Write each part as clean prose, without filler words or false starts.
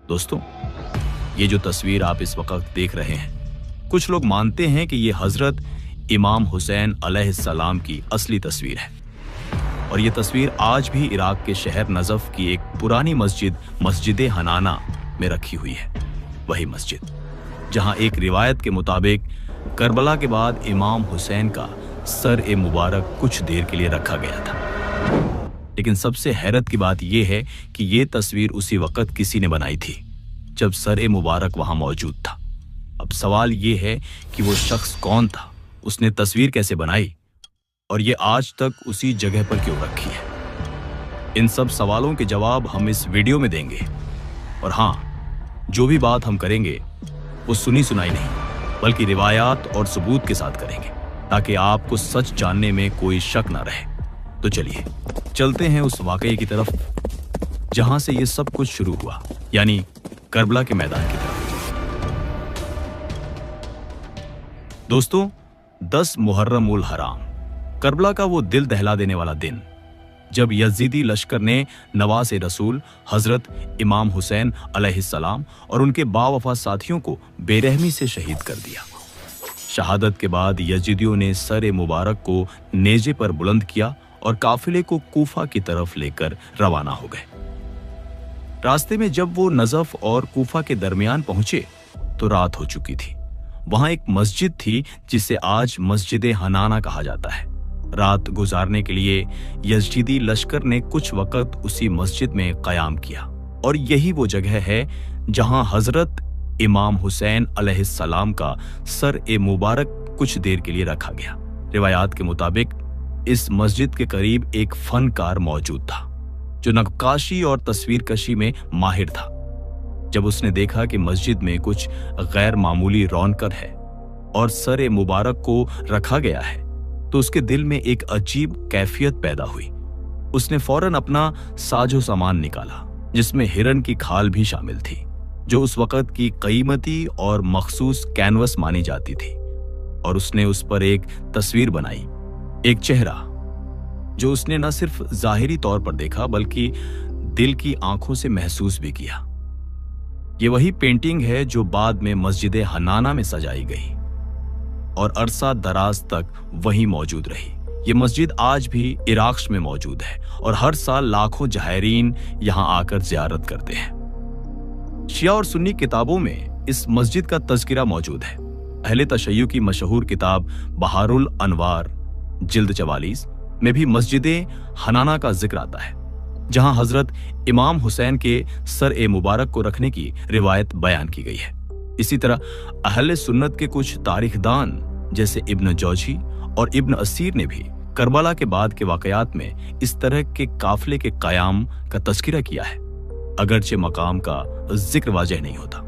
दोस्तों, ये जो तस्वीर आप इस वक्त देख रहे हैं, कुछ लोग मानते हैं कि ये हजरत इमाम हुसैन अलैहिस्सलाम की असली तस्वीर है। और ये तस्वीर आज भी इराक के शहर नजफ की एक पुरानी मस्जिद हनाना में रखी हुई है। वही मस्जिद जहां एक रिवायत के मुताबिक करबला के बाद इमाम हुसैन का सर मुबारक कुछ देर के लिए रखा गया था। लेकिन सबसे हैरत की बात यह है कि ये तस्वीर उसी वक्त किसी ने बनाई थी जब सर मुबारक वहां मौजूद था। अब सवाल ये है कि वो शख्स कौन था, उसने तस्वीर कैसे बनाई और ये आज तक उसी जगह पर क्यों रखी है। इन सब सवालों के जवाब हम इस वीडियो में देंगे। और हाँ, जो भी बात हम करेंगे वो सुनी सुनाई नहीं, बल्कि रिवायात और सबूत के साथ करेंगे, ताकि आपको सच जानने में कोई शक ना रहे। तो चलिए चलते हैं उस वाकये की तरफ जहां से ये सब कुछ शुरू हुआ, यानी करबला के मैदान की तरफ। दोस्तों, 10 मुहर्रम उल हराम, करबला का वो दिल दहला देने वाला दिन जब यजीदी लश्कर ने नवासे रसूल हजरत इमाम हुसैन अलैहिस्सलाम और उनके बावफा साथियों को बेरहमी से शहीद कर दिया। शहादत के बाद यजीदियों ने सर मुबारक को नेजे पर बुलंद किया और काफिले को कूफा की तरफ लेकर रवाना हो गए। रास्ते में जब वो नजफ और कूफा के दरमियान पहुंचे तो रात हो चुकी थी। वहां एक मस्जिद थी जिसे आज मस्जिद हनाना कहा जाता है। रात गुजारने के लिए यजीदी लश्कर ने कुछ वक्त उसी मस्जिद में कयाम किया और यही वो जगह है जहां हजरत इमाम हुसैन अलैहिस्सलाम का सर मुबारक कुछ देर के लिए रखा गया। रिवायात के मुताबिक इस मस्जिद के करीब एक फनकार मौजूद था जो नक्काशी और तस्वीरकशी में माहिर था। जब उसने देखा कि मस्जिद में कुछ गैर मामूली रौनक है और सर मुबारक को रखा गया है तो उसके दिल में एक अजीब कैफियत पैदा हुई। उसने फौरन अपना साजो सामान निकाला जिसमें हिरन की खाल भी शामिल थी, जो उस वक्त की कीमती और मखसूस कैनवस मानी जाती थी। और उसने उस पर एक तस्वीर बनाई, एक चेहरा जो उसने न सिर्फ जाहिरी तौर पर देखा बल्कि दिल की आंखों से महसूस भी किया। ये वही पेंटिंग है जो बाद में मस्जिद हनाना में सजाई गई और अरसा दराज तक वहीं मौजूद रही। ये मस्जिद आज भी इराक में मौजूद है और हर साल लाखों जायरीन यहां आकर ज़ियारत करते हैं। शिया और सुन्नी किताबों में इस मस्जिद का तज़किरा मौजूद है। अहले तशय्युअ की मशहूर किताब बहारुल अनवार जिल्द 44 में भी मस्जिद हनाना का जिक्र आता है, जहां हजरत इमाम हुसैन के सर मुबारक को रखने की रिवायत बयान की गई है। इसी तरह अहले सुन्नत के कुछ तारीखदान जैसे इब्न जौजी और इब्न असीर ने भी करबला के बाद के वाकयात में इस तरह के काफिले के कयाम का तज़किरा किया है, अगरचे मकाम का जिक्र वाज़ेह नहीं होता।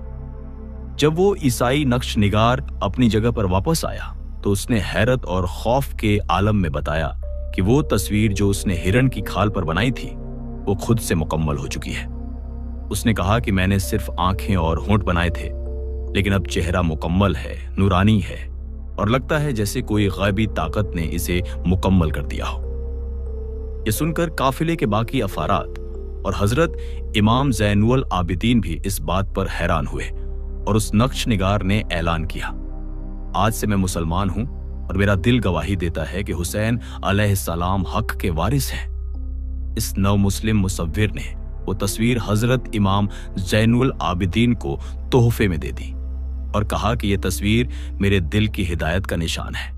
जब वो ईसाई नक्श निगार अपनी जगह पर वापस आया तो उसने हैरत और खौफ के आलम में बताया कि वो तस्वीर जो उसने हिरन की खाल पर बनाई थी वो खुद से मुकम्मल हो चुकी है। उसने कहा कि मैंने सिर्फ आंखें और होंठ बनाए थे, लेकिन अब चेहरा मुकम्मल है, नूरानी है और लगता है जैसे कोई गैबी ताकत ने इसे मुकम्मल कर दिया हो। ये सुनकर काफिले के बाकी अफारात और हजरत इमाम ज़ैनुल आबिदीन भी इस बात पर हैरान हुए और उस नक्श निगार ने ऐलान किया, आज से मैं मुसलमान हूं और मेरा दिल गवाही देता है कि हुसैन अलैहिस्सलाम हक के वारिस हैं। इस नव मुस्लिम मुसव्विर ने वो तस्वीर हजरत इमाम ज़ैनुल आबिदीन को तोहफे में दे दी और कहा कि यह तस्वीर मेरे दिल की हिदायत का निशान है।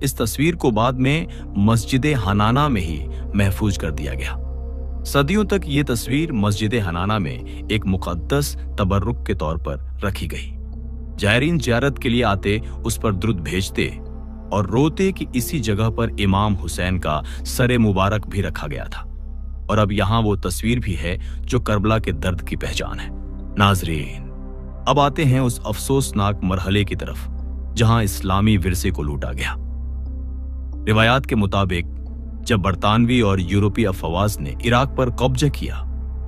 इस तस्वीर को बाद में मस्जिद हनाना में ही महफूज कर दिया गया। सदियों तक ये तस्वीर मस्जिद हनाना में एक मुकद्दस तबर्रुक के तौर पर रखी गई। जायरीन ज़ियारत के लिए आते उस पर दुरूद भेजते और रोते कि इसी जगह पर इमाम हुसैन का सर मुबारक भी रखा गया था और अब यहां वो तस्वीर भी है जो करबला के दर्द की पहचान है। नाज़रीन, अब आते हैं उस अफसोसनाक मरहले की तरफ जहां इस्लामी विरसे को लूटा गया। रिवायात के मुताबिक जब बरतानवी और यूरोपीय अफवाज ने इराक पर कब्जा किया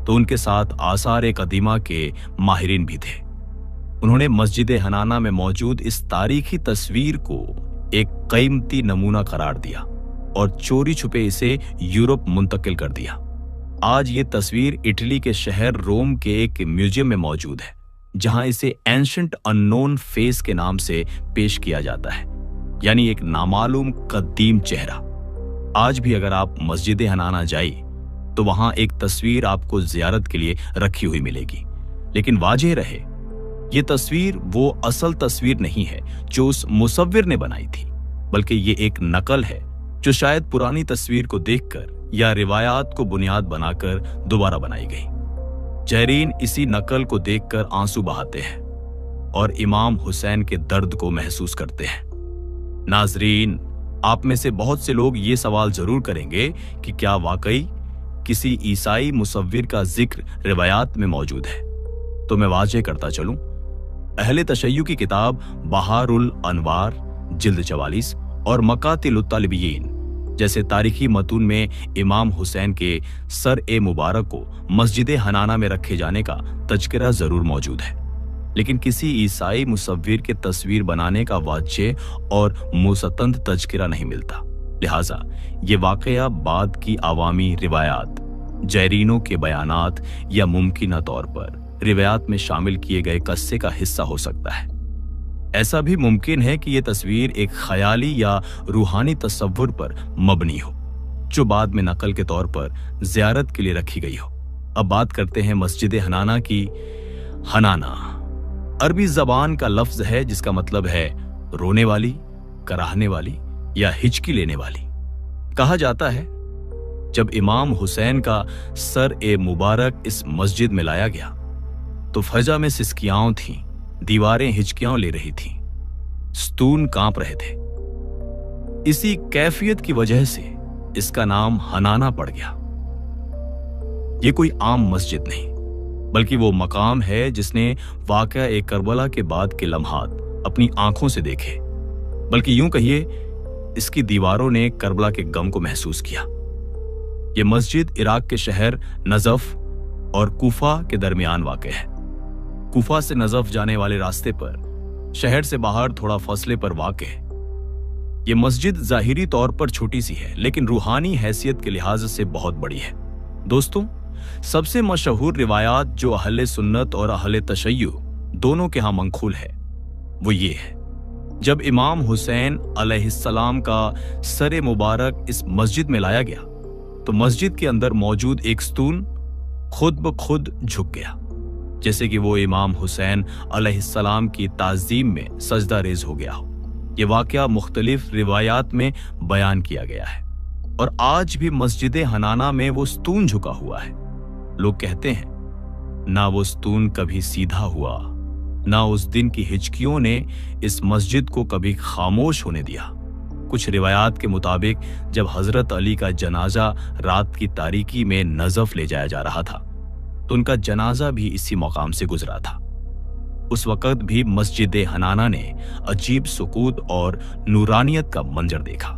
तो उनके साथ आसार कदीमा के माहिरीन भी थे। उन्होंने मस्जिद हनाना में मौजूद इस तारीखी तस्वीर को एक कीमती नमूना करार दिया और चोरी छुपे इसे यूरोप मुंतकिल कर दिया। آج یہ تصویر اٹلی کے شہر روم کے ایک میوزیم میں موجود ہے، جہاں اسے اینشنٹ اننون فیس کے نام سے پیش کیا جاتا ہے، یعنی ایک نامعلوم قدیم چہرہ۔ آج بھی اگر آپ مسجد حنانہ جائیں تو وہاں ایک تصویر آپ کو زیارت کے لیے رکھی ہوئی ملے گی، لیکن واضح رہے یہ تصویر وہ اصل تصویر نہیں ہے جو اس مصور نے بنائی تھی، بلکہ یہ ایک نقل ہے جو شاید پرانی تصویر کو دیکھ کر یا روایات کو بنیاد بنا کر دوبارہ بنائی گئی۔ زائرین اسی نقل کو دیکھ کر آنسو بہاتے ہیں اور امام حسین کے درد کو محسوس کرتے ہیں۔ ناظرین، آپ میں سے بہت سے لوگ یہ سوال ضرور کریں گے کہ کیا واقعی کسی عیسائی مصور کا ذکر روایات میں موجود ہے؟ تو میں واضح کرتا چلوں، اہل تشیع کی کتاب بہار الانوار جلد 44 اور مقاتل الطالبین جیسے تاریخی متون میں امام حسین کے سر مبارک کو مسجد حنانہ میں رکھے جانے کا تذکرہ ضرور موجود ہے، لیکن کسی عیسائی مصور کے تصویر بنانے کا واضح اور مستند تذکرہ نہیں ملتا۔ لہٰذا یہ واقعہ بعد کی عوامی روایات، زائرینوں کے بیانات یا ممکنہ طور پر روایات میں شامل کیے گئے قصے کا حصہ ہو سکتا ہے۔ ایسا بھی ممکن ہے کہ یہ تصویر ایک خیالی یا روحانی تصور پر مبنی ہو، جو بعد میں نقل کے طور پر زیارت کے لیے رکھی گئی ہو۔ اب بات کرتے ہیں مسجد حنانہ کی۔ حنانہ عربی زبان کا لفظ ہے جس کا مطلب ہے رونے والی، کراہنے والی یا ہچکی لینے والی۔ کہا جاتا ہے جب امام حسین کا سر مبارک اس مسجد میں لایا گیا تو فضا میں سسکیاں تھیں، دیواریں ہچکیاں لے رہی تھیں، ستون کانپ رہے تھے۔ اسی کیفیت کی وجہ سے اس کا نام حنانہ پڑ گیا۔ یہ کوئی عام مسجد نہیں، بلکہ وہ مقام ہے جس نے واقعہ کربلا کے بعد کے لمحات اپنی آنکھوں سے دیکھے، بلکہ یوں کہیے اس کی دیواروں نے کربلا کے غم کو محسوس کیا۔ یہ مسجد عراق کے شہر نجف اور کوفہ کے درمیان واقع ہے۔ کوفہ سے نجف جانے والے راستے پر شہر سے باہر تھوڑا فاصلے پر واقع ہے۔ یہ مسجد ظاہری طور پر چھوٹی سی ہے، لیکن روحانی حیثیت کے لحاظ سے بہت بڑی ہے۔ دوستوں، سب سے مشہور روایات جو اہل سنت اور اہل تشیع دونوں کے ہاں منقول ہے وہ یہ ہے، جب امام حسین علیہ السلام کا سر مبارک اس مسجد میں لایا گیا تو مسجد کے اندر موجود ایک ستون خود بخود جھک گیا، جیسے کہ وہ امام حسین علیہ السلام کی تعظیم میں سجدہ ریز ہو گیا ہو۔ یہ واقعہ مختلف روایات میں بیان کیا گیا ہے، اور آج بھی مسجد حنانہ میں وہ ستون جھکا ہوا ہے۔ لوگ کہتے ہیں نہ وہ ستون کبھی سیدھا ہوا، نہ اس دن کی ہچکیوں نے اس مسجد کو کبھی خاموش ہونے دیا۔ کچھ روایات کے مطابق جب حضرت علی کا جنازہ رات کی تاریکی میں نجف لے جایا جا رہا تھا تو ان کا جنازہ بھی اسی مقام سے گزرا تھا۔ اس وقت بھی مسجد حنانہ نے عجیب سکوت اور نورانیت کا منظر دیکھا۔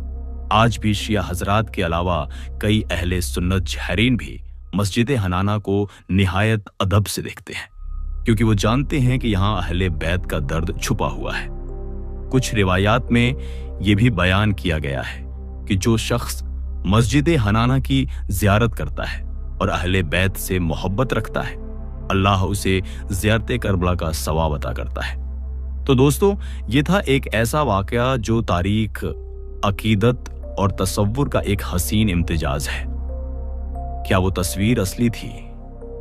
آج بھی شیعہ حضرات کے علاوہ کئی اہل سنت زائرین بھی مسجد حنانہ کو نہایت ادب سے دیکھتے ہیں، کیونکہ وہ جانتے ہیں کہ یہاں اہل بیت کا درد چھپا ہوا ہے۔ کچھ روایات میں یہ بھی بیان کیا گیا ہے کہ جو شخص مسجد حنانہ کی زیارت کرتا ہے اور اہل بیت سے محبت رکھتا ہے، اللہ اسے زیارت کربلا کا ثواب عطا کرتا ہے۔ تو دوستو، یہ تھا ایک ایسا واقعہ جو تاریخ، عقیدت اور تصور کا ایک حسین امتزاج ہے۔ کیا وہ تصویر اصلی تھی؟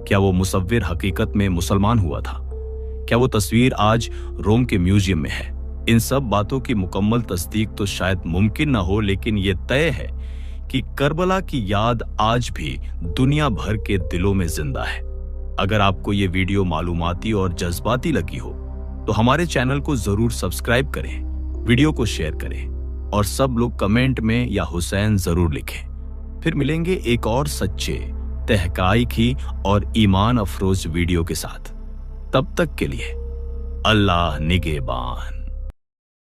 کیا وہ مصور حقیقت میں مسلمان ہوا تھا؟ کیا وہ تصویر آج روم کے میوزیم میں ہے؟ ان سب باتوں کی مکمل تصدیق تو شاید ممکن نہ ہو، لیکن یہ طے ہے کہ کربلا کی یاد آج بھی دنیا بھر کے دلوں میں زندہ ہے۔ اگر آپ کو یہ ویڈیو معلوماتی اور جذباتی لگی ہو تو ہمارے چینل کو ضرور سبسکرائب کریں، ویڈیو کو شیئر کریں اور سب لوگ کمنٹ میں یا حسین ضرور لکھیں۔ پھر ملیں گے ایک اور سچے، تحقیقی اور ایمان افروز ویڈیو کے ساتھ۔ تب تک کے لیے اللہ نگہبان۔